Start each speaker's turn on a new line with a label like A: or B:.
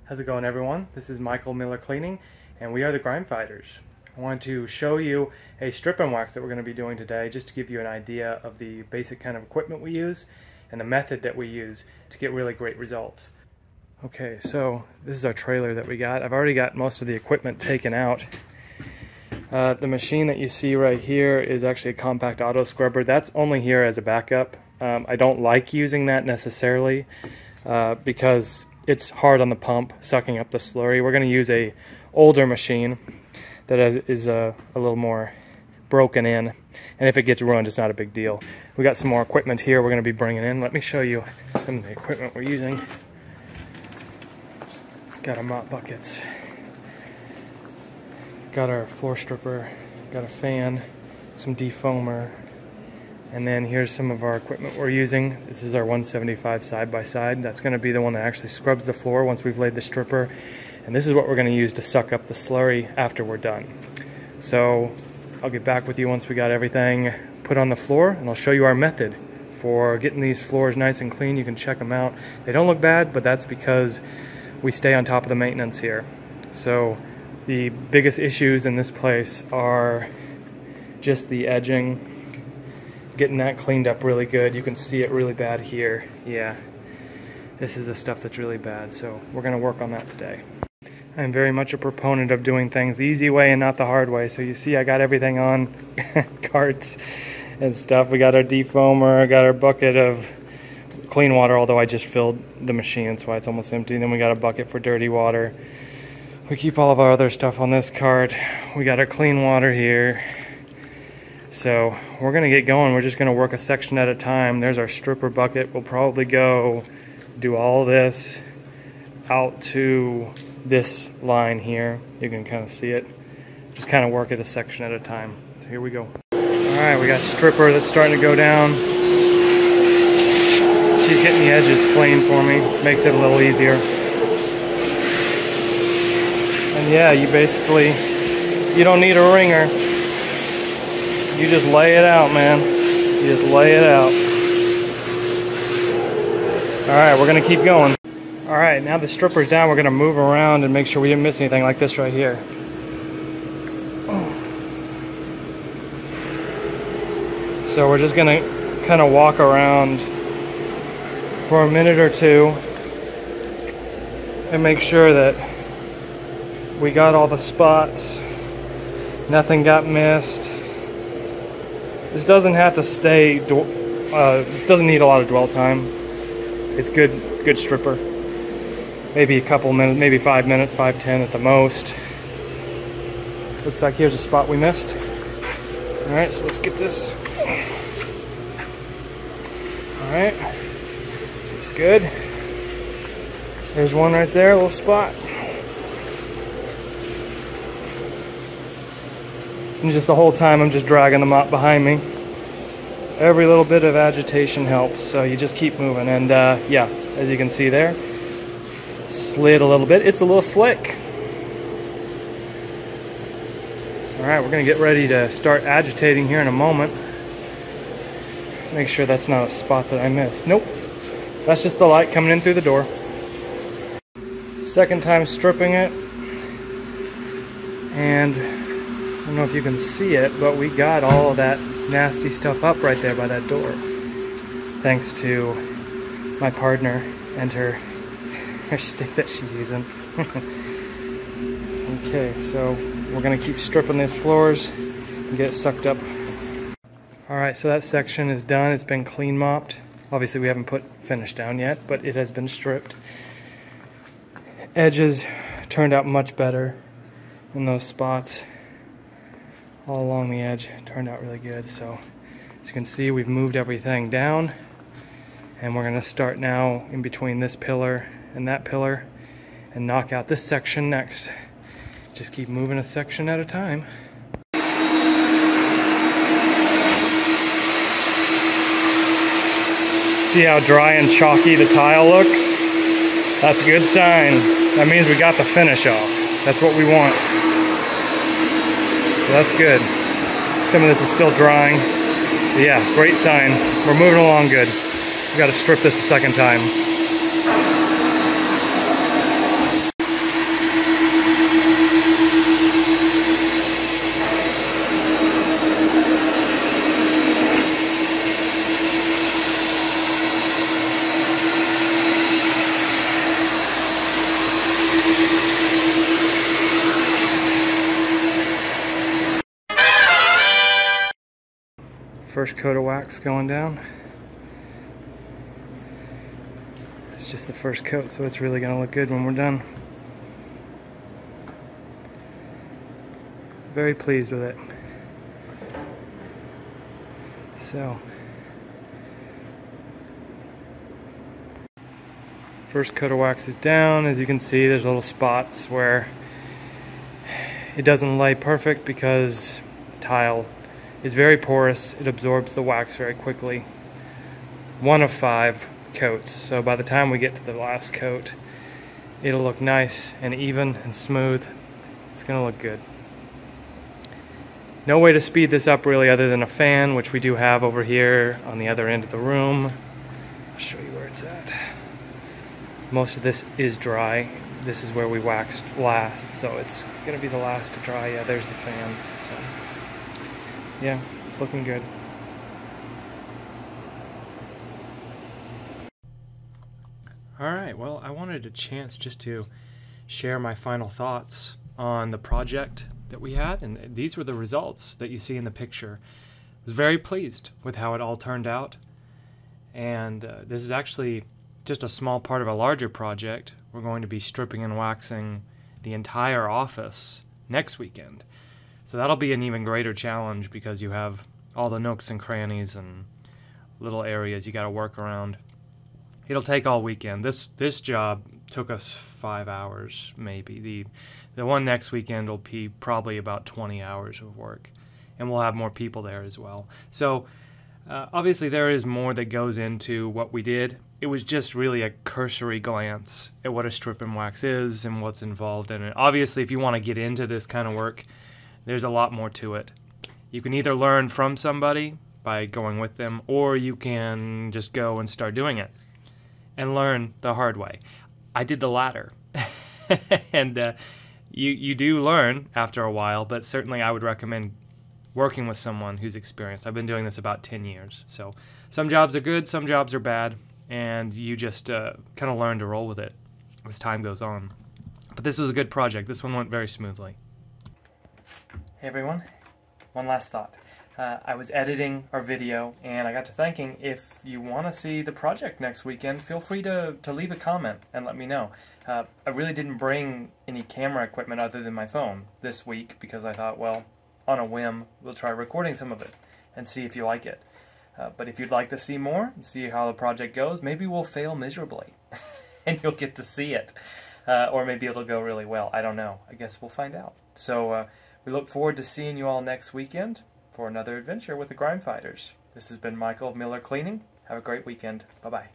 A: How's it going, everyone? This is Michael Miller Cleaning, and we are the Grime Fighters. I want to show you a strip and wax that we're going to be doing today, just to give you an idea of the basic kind of equipment we use and the method that we use to get really great results. Okay, so this is our trailer that we got. I've already got most of the equipment taken out. The machine that you see right here is actually a compact auto scrubber. That's only here as a backup. I don't like using that necessarily because it's hard on the pump, sucking up the slurry. We're going to use a older machine that is a little more broken in, and if it gets ruined, it's not a big deal. We got some more equipment here we're going to be bringing in. Let me show you some of the equipment we're using. Got our mop buckets, got our floor stripper, got a fan, some defoamer, and then here's some of our equipment we're using. This is our 175 side-by-side. That's going to be the one that actually scrubs the floor once we've laid the stripper. And this is what we're going to use to suck up the slurry after we're done. So I'll get back with you once we got everything put on the floor, and I'll show you our method for getting these floors nice and clean. You can check them out. They don't look bad, but that's because we stay on top of the maintenance here. So the biggest issues in this place are just the edging, getting that cleaned up really good. You can see it really bad here. Yeah, this is the stuff that's really bad, so we're going to work on that today. I'm very much a proponent of doing things the easy way and not the hard way. So you see I got everything on carts and stuff. We got our defoamer, got our bucket of clean water, although I just filled the machine, that's why it's almost empty. And then we got a bucket for dirty water. We keep all of our other stuff on this cart. We got our clean water here. So we're going to get going. We're just going to work a section at a time. There's our stripper bucket. We'll probably go do all this out to this line here. You can kind of see it. Just kind of work it a section at a time. So here we go. Alright, we got stripper that's starting to go down. She's getting the edges clean for me. Makes it a little easier. And yeah, you don't need a wringer. You just lay it out, man. You just lay it out. Alright, we're going to keep going. Alright, now the stripper's down, we're going to move around and make sure we didn't miss anything, like this right here. So we're just going to kind of walk around for a minute or two and make sure that we got all the spots. Nothing got missed. This doesn't have to stay, this doesn't need a lot of dwell time. It's good stripper. Maybe a couple minutes, maybe 5 minutes, 5-10 at the most. Looks like here's a spot we missed. Alright, so let's get this. Alright, it's good. There's one right there, a little spot. And just the whole time I'm just dragging the mop behind me. Every little bit of agitation helps, so you just keep moving. And yeah, as you can see there, slid a little bit. It's a little slick. Alright, we're going to get ready to start agitating here in a moment. Make sure that's not a spot that I missed. Nope. That's just the light coming in through the door. Second time stripping it. And I don't know if you can see it, but we got all of that nasty stuff up right there by that door. Thanks to my partner and her stick that she's using. Okay, so we're going to keep stripping these floors and get it sucked up. Alright, so that section is done. It's been clean mopped. Obviously we haven't put finish down yet, but it has been stripped. Edges turned out much better in those spots. All along the edge turned out really good. So as you can see, we've moved everything down, and we're going to start now in between this pillar and that pillar and knock out this section next. Just keep moving a section at a time. See how dry and chalky the tile looks? That's a good sign. That means we got the finish off. That's what we want. So that's good. Some of this is still drying. But yeah, great sign. We're moving along good. We got to strip this a second time. First coat of wax going down. It's just the first coat, so it's really going to look good when we're done. Very pleased with it. So, first coat of wax is down. As you can see, there's little spots where it doesn't lay perfect because the tile is very porous. It absorbs the wax very quickly. 1 of 5 coats, so by the time we get to the last coat, it'll look nice and even and smooth. It's gonna look good. No way to speed this up really other than a fan, which we do have over here on the other end of the room. I'll show you where it's at. Most of this is dry. This is where we waxed last, so it's gonna be the last to dry. Yeah, there's the fan. So yeah, it's looking good. Alright, well, I wanted a chance just to share my final thoughts on the project that we had, and these were the results that you see in the picture. I was very pleased with how it all turned out, and this is actually just a small part of a larger project. We're going to be stripping and waxing the entire office next weekend. So that'll be an even greater challenge because you have all the nooks and crannies and little areas you got to work around. It'll take all weekend. This job took us 5 hours maybe. The one next weekend will be probably about 20 hours of work, and we'll have more people there as well. So obviously there is more that goes into what we did. It was just really a cursory glance at what a strip and wax is and what's involved in it. Obviously, if you want to get into this kind of work, there's a lot more to it. You can either learn from somebody by going with them, or you can just go and start doing it and learn the hard way. I did the latter. And you do learn after a while, but certainly I would recommend working with someone who's experienced. I've been doing this about 10 years. So some jobs are good, some jobs are bad, and you just kind of learn to roll with it as time goes on. But this was a good project. This one went very smoothly. Hey everyone, one last thought. I was editing our video and I got to thinking, if you want to see the project next weekend, feel free to leave a comment and let me know. I really didn't bring any camera equipment other than my phone this week because I thought, well, on a whim, we'll try recording some of it and see if you like it. But if you'd like to see more and see how the project goes, maybe we'll fail miserably and you'll get to see it. Or maybe it'll go really well. I don't know. I guess we'll find out. So we look forward to seeing you all next weekend for another adventure with the Grime Fighters. This has been Michael of Miller Cleaning. Have a great weekend. Bye-bye.